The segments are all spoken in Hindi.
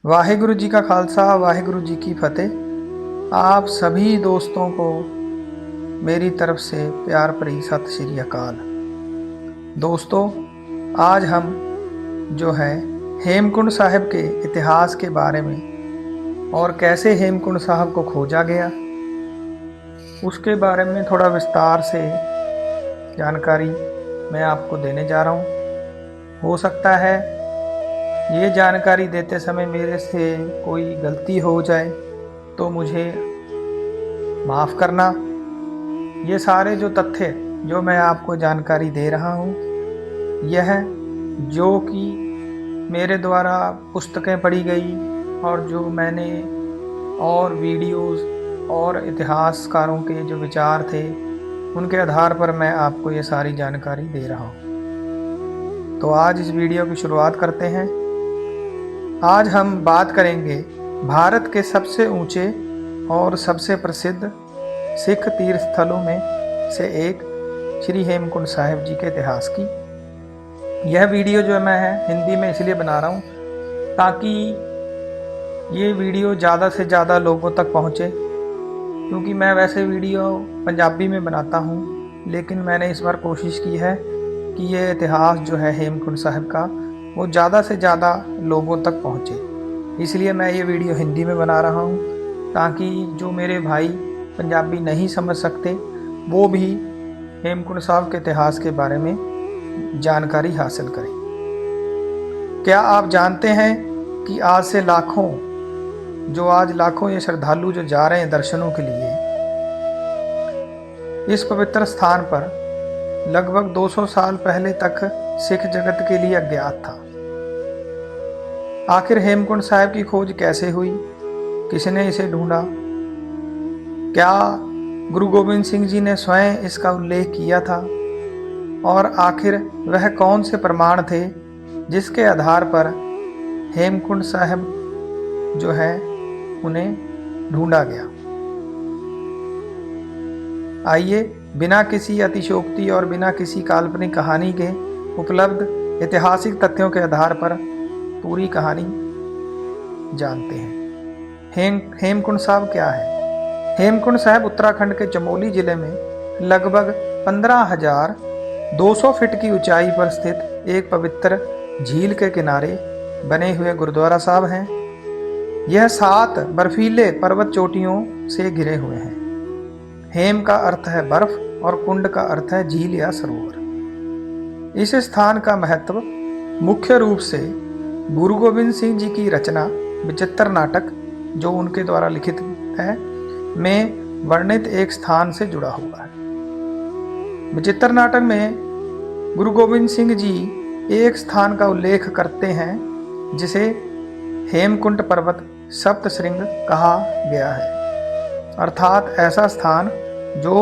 वाहिगुरु जी का खालसा वाहिगुरु जी की फतेह। आप सभी दोस्तों को मेरी तरफ से प्यार भरी सत श्री अकाल। दोस्तों, आज हम जो है हेमकुंड साहिब के इतिहास के बारे में और कैसे हेमकुंड साहिब को खोजा गया उसके बारे में थोड़ा विस्तार से जानकारी मैं आपको देने जा रहा हूँ। हो सकता है ये जानकारी देते समय मेरे से कोई गलती हो जाए तो मुझे माफ़ करना। ये सारे जो तथ्य जो मैं आपको जानकारी दे रहा हूँ यह जो कि मेरे द्वारा पुस्तकें पढ़ी गई और जो मैंने और वीडियोस और इतिहासकारों के जो विचार थे उनके आधार पर मैं आपको ये सारी जानकारी दे रहा हूँ। तो आज इस वीडियो की शुरुआत करते हैं। आज हम बात करेंगे भारत के सबसे ऊंचे और सबसे प्रसिद्ध सिख तीर्थ स्थलों में से एक श्री हेमकुंड साहिब जी के इतिहास की। यह वीडियो जो मैं हिंदी में इसलिए बना रहा हूँ ताकि ये वीडियो ज़्यादा से ज़्यादा लोगों तक पहुँचे, क्योंकि मैं वैसे वीडियो पंजाबी में बनाता हूँ लेकिन मैंने इस बार कोशिश की है कि ये इतिहास जो है हेमकुंड साहिब का वो ज़्यादा से ज़्यादा लोगों तक पहुँचे। इसलिए मैं ये वीडियो हिंदी में बना रहा हूँ ताकि जो मेरे भाई पंजाबी नहीं समझ सकते वो भी हेमकुंड साहिब के इतिहास के बारे में जानकारी हासिल करें। क्या आप जानते हैं कि आज से आज लाखों ये श्रद्धालु जो जा रहे हैं दर्शनों के लिए इस पवित्र स्थान पर लगभग 200 साल पहले तक सिख जगत के लिए अज्ञात था। आखिर हेमकुंड साहिब की खोज कैसे हुई, किसने इसे ढूंढा, क्या गुरु गोविंद सिंह जी ने स्वयं इसका उल्लेख किया था और आखिर वह कौन से प्रमाण थे जिसके आधार पर हेमकुंड साहिब जो है उन्हें ढूंढा गया। आइए बिना किसी अतिशयोक्ति और बिना किसी काल्पनिक कहानी के उपलब्ध ऐतिहासिक तथ्यों के आधार पर पूरी कहानी जानते हैं। हेमकुंड साहिब क्या है? हेमकुंड साहिब उत्तराखंड के चमोली जिले में लगभग 15,200 फीट की ऊंचाई पर स्थित एक पवित्र झील के किनारे बने हुए गुरुद्वारा साहिब हैं। यह 7 बर्फीले पर्वत चोटियों से घिरे हुए हैं। हेम का अर्थ है बर्फ और कुंड का अर्थ है झील या सरोवर। इस स्थान का महत्व मुख्य रूप से गुरु गोविंद सिंह जी की रचना विचित्र नाटक जो उनके द्वारा लिखित है में वर्णित एक स्थान से जुड़ा हुआ है। विचित्र नाटक में गुरु गोविंद सिंह जी एक स्थान का उल्लेख करते हैं जिसे हेमकुंड पर्वत सप्तशृंग कहा गया है, अर्थात ऐसा स्थान जो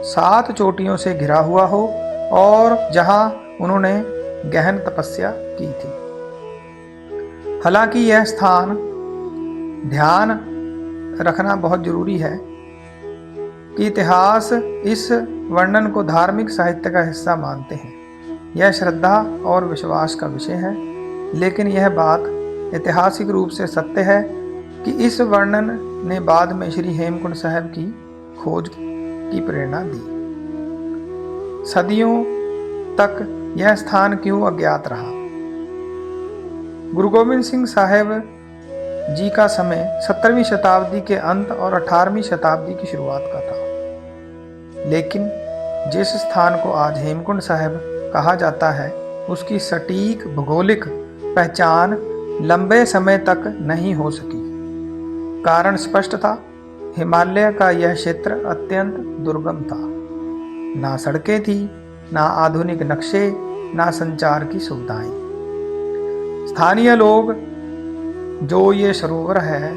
7 चोटियों से घिरा हुआ हो और जहां उन्होंने गहन तपस्या की थी। हालांकि यह स्थान ध्यान रखना बहुत जरूरी है कि इतिहास इस वर्णन को धार्मिक साहित्य का हिस्सा मानते हैं। यह श्रद्धा और विश्वास का विषय है, लेकिन यह बात ऐतिहासिक रूप से सत्य है कि इस वर्णन ने बाद में श्री हेमकुंड साहिब की खोज की प्रेरणा दी। सदियों तक यह स्थान क्यों अज्ञात रहा? गुरु गोविंद सिंह साहिब जी का समय 17वीं शताब्दी के अंत और 18वीं शताब्दी की शुरुआत का था, लेकिन जिस स्थान को आज हेमकुंड साहिब कहा जाता है उसकी सटीक भौगोलिक पहचान लंबे समय तक नहीं हो सकी। कारण स्पष्ट था, हिमालय का यह क्षेत्र अत्यंत दुर्गम था। ना सड़कें थी, ना आधुनिक नक्शे, ना संचार की सुविधाएं। स्थानीय लोग जो ये सरोवर है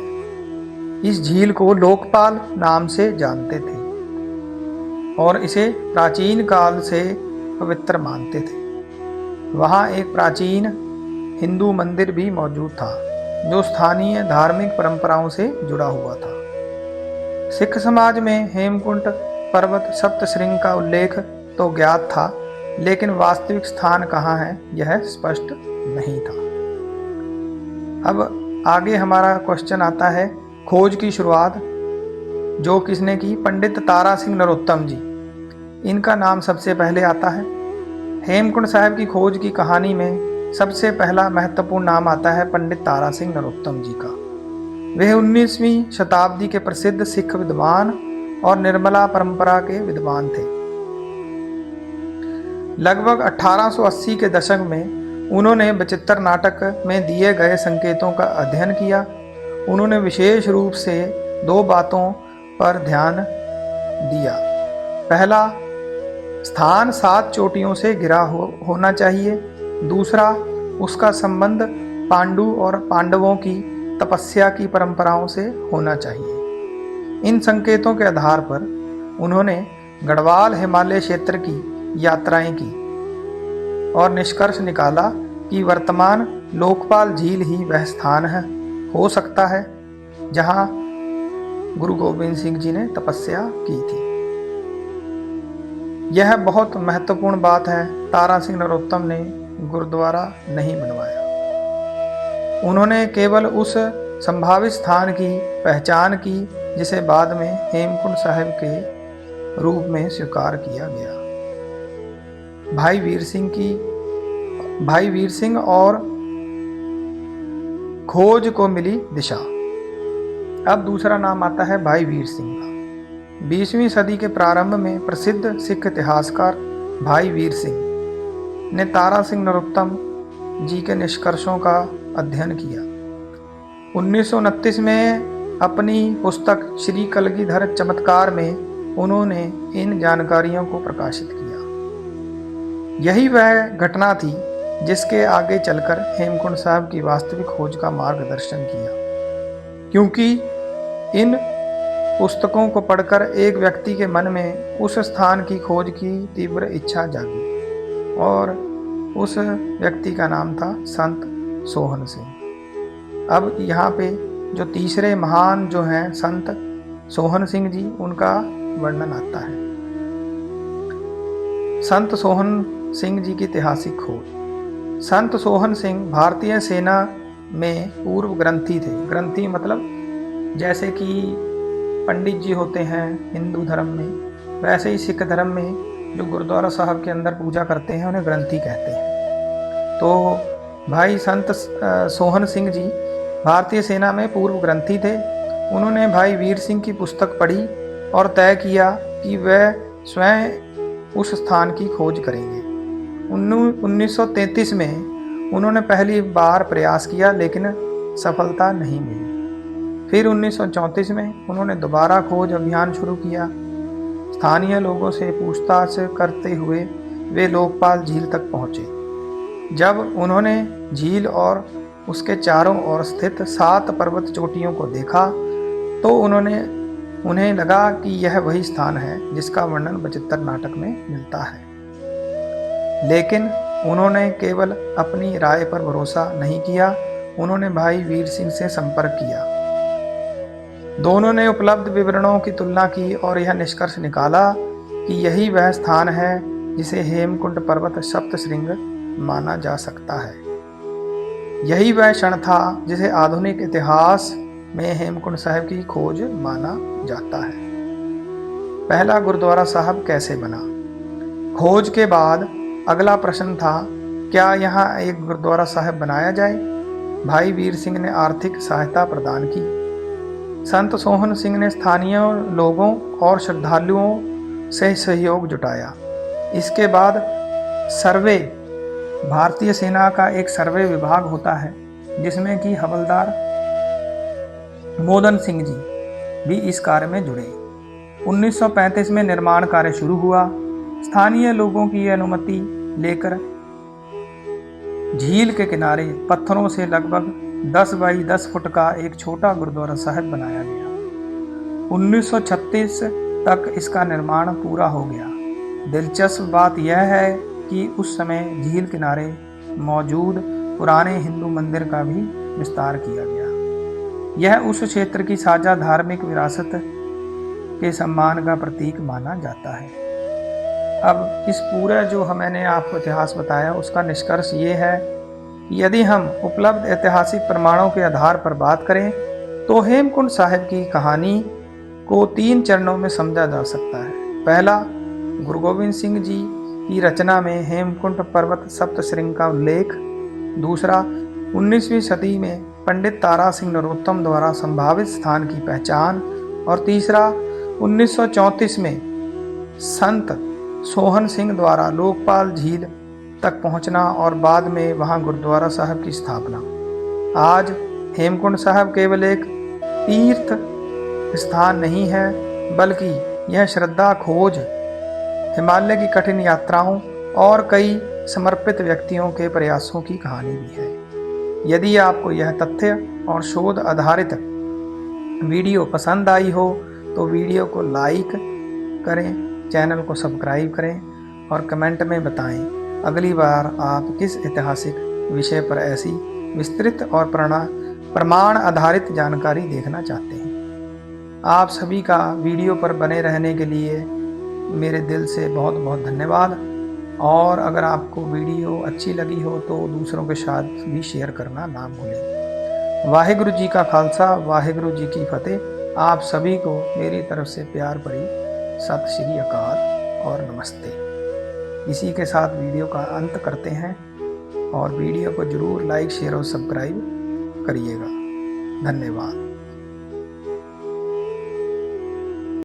इस झील को लोकपाल नाम से जानते थे और इसे प्राचीन काल से पवित्र मानते थे। वहाँ एक प्राचीन हिंदू मंदिर भी मौजूद था जो स्थानीय धार्मिक परंपराओं से जुड़ा हुआ था। सिख समाज में हेमकुंड पर्वत सप्तशृंग का उल्लेख तो ज्ञात था, लेकिन वास्तविक स्थान कहाँ है यह स्पष्ट नहीं था। अब आगे हमारा क्वेश्चन आता है, खोज की शुरुआत जो किसने की? पंडित तारा सिंह नरोत्तम जी। इनका नाम सबसे पहले आता है। हेमकुंड साहिब की खोज की कहानी में सबसे पहला महत्वपूर्ण नाम आता है पंडित तारा सिंह नरोत्तम जी का। वह 19वीं शताब्दी के प्रसिद्ध सिख विद्वान और निर्मला परंपरा के विद्वान थे। लगभग 1880 के दशक में उन्होंने बचित्र नाटक में दिए गए संकेतों का अध्ययन किया। उन्होंने विशेष रूप से 2 बातों पर ध्यान दिया। पहला, स्थान 7 चोटियों से घिरा होना चाहिए। दूसरा, उसका संबंध पांडु और पांडवों की तपस्या की परंपराओं से होना चाहिए। इन संकेतों के आधार पर उन्होंने गढ़वाल हिमालय क्षेत्र की यात्राएं की और निष्कर्ष निकाला कि वर्तमान लोकपाल झील ही वह स्थान हो सकता है जहां गुरु गोविंद सिंह जी ने तपस्या की थी। यह बहुत महत्वपूर्ण बात है। तारा सिंह नरोत्तम ने गुरुद्वारा नहीं बनवाया। उन्होंने केवल उस संभावित स्थान की पहचान की जिसे बाद में हेमकुंड साहिब के रूप में स्वीकार किया गया। भाई वीर सिंह और खोज को मिली दिशा। अब दूसरा नाम आता है भाई वीर सिंह का। 20वीं सदी के प्रारंभ में प्रसिद्ध सिख इतिहासकार भाई वीर सिंह ने तारा सिंह नरोत्तम जी के निष्कर्षों का अध्ययन किया। 1929 में अपनी पुस्तक श्री कलगीधर चमत्कार में उन्होंने इन जानकारियों को प्रकाशित किया। यही वह घटना थी जिसके आगे चलकर हेमकुंड साहिब की वास्तविक खोज का मार्गदर्शन किया, क्योंकि इन पुस्तकों को पढ़कर एक व्यक्ति के मन में उस स्थान की खोज की तीव्र इच्छा जागी और उस व्यक्ति का नाम था संत सोहन सिंह। अब यहाँ पे जो तीसरे महान जो हैं संत सोहन सिंह जी, उनका वर्णन आता है। संत सोहन सिंह जी की ऐतिहासिक खोज। संत सोहन सिंह भारतीय सेना में पूर्व ग्रंथी थे। ग्रंथी मतलब जैसे कि पंडित जी होते हैं हिंदू धर्म में, वैसे ही सिख धर्म में जो गुरुद्वारा साहब के अंदर पूजा करते हैं उन्हें ग्रंथी कहते हैं। तो भाई संत सोहन सिंह जी भारतीय सेना में पूर्व ग्रंथी थे। उन्होंने भाई वीर सिंह की पुस्तक पढ़ी और तय किया कि वह स्वयं उस स्थान की खोज करेंगे। 1933 में उन्होंने पहली बार प्रयास किया लेकिन सफलता नहीं मिली। फिर 1934 में उन्होंने दोबारा खोज अभियान शुरू किया। स्थानीय लोगों से पूछताछ करते हुए वे लोकपाल झील तक पहुंचे। जब उन्होंने झील और उसके चारों ओर स्थित 7 पर्वत चोटियों को देखा तो उन्हें लगा कि यह वही स्थान है जिसका वर्णन बचित्र नाटक में मिलता है। लेकिन उन्होंने केवल अपनी राय पर भरोसा नहीं किया, उन्होंने भाई वीर सिंह से संपर्क किया। दोनों ने उपलब्ध विवरणों की तुलना की और यह निष्कर्ष निकाला कि यही वह स्थान है जिसे हेमकुंड पर्वत सप्तशृंग माना जा सकता है। यही वह क्षण था जिसे आधुनिक इतिहास में हेमकुंड साहिब की खोज माना जाता है। पहला गुरुद्वारा साहब कैसे बना? खोज के बाद अगला प्रश्न था, क्या यहाँ एक गुरुद्वारा साहब बनाया जाए? भाई वीर सिंह ने आर्थिक सहायता प्रदान की। संत सोहन सिंह ने स्थानीय लोगों और श्रद्धालुओं से सहयोग जुटाया। इसके बाद सर्वे, भारतीय सेना का एक सर्वे विभाग होता है जिसमें कि हवलदार मोदन सिंह जी भी इस कार्य में जुड़े। 1935 में निर्माण कार्य शुरू हुआ। स्थानीय लोगों की अनुमति लेकर झील के किनारे पत्थरों से लगभग 10 बाई 10 फुट का एक छोटा गुरुद्वारा साहिब बनाया गया। 1936 तक इसका निर्माण पूरा हो गया। दिलचस्प बात यह है कि उस समय झील किनारे मौजूद पुराने हिंदू मंदिर का भी विस्तार किया गया। यह उस क्षेत्र की साझा धार्मिक विरासत के सम्मान का प्रतीक माना जाता है। अब इस पूरा जो मैंने आपको इतिहास बताया उसका निष्कर्ष ये है यदि हम उपलब्ध ऐतिहासिक प्रमाणों के आधार पर बात करें तो हेमकुंड साहिब की कहानी को 3 चरणों में समझा जा सकता है। पहला, गुरु गोविंद सिंह जी की रचना में हेमकुंड पर्वत सप्तशृंग का उल्लेख। दूसरा, 19वीं सदी में पंडित तारा सिंह नरोत्तम द्वारा संभावित स्थान की पहचान। और तीसरा, 1934 में संत सोहन सिंह द्वारा लोकपाल झील तक पहुंचना और बाद में वहां गुरुद्वारा साहब की स्थापना। आज हेमकुंड साहब केवल एक तीर्थ स्थान नहीं है, बल्कि यह श्रद्धा, खोज, हिमालय की कठिन यात्राओं और कई समर्पित व्यक्तियों के प्रयासों की कहानी भी है। यदि आपको यह तथ्य और शोध आधारित वीडियो पसंद आई हो तो वीडियो को लाइक करें, चैनल को सब्सक्राइब करें और कमेंट में बताएं अगली बार आप किस ऐतिहासिक विषय पर ऐसी विस्तृत और प्रमाण आधारित जानकारी देखना चाहते हैं। आप सभी का वीडियो पर बने रहने के लिए मेरे दिल से बहुत बहुत धन्यवाद। और अगर आपको वीडियो अच्छी लगी हो तो दूसरों के साथ भी शेयर करना ना भूलें। वाहिगुरु जी का खालसा, वाहिगुरु जी की फतेह। आप सभी को मेरी तरफ से प्यार भरी सत श्री अकाल और नमस्ते। इसी के साथ वीडियो का अंत करते हैं और वीडियो को जरूर लाइक, शेयर और सब्सक्राइब करिएगा। धन्यवाद।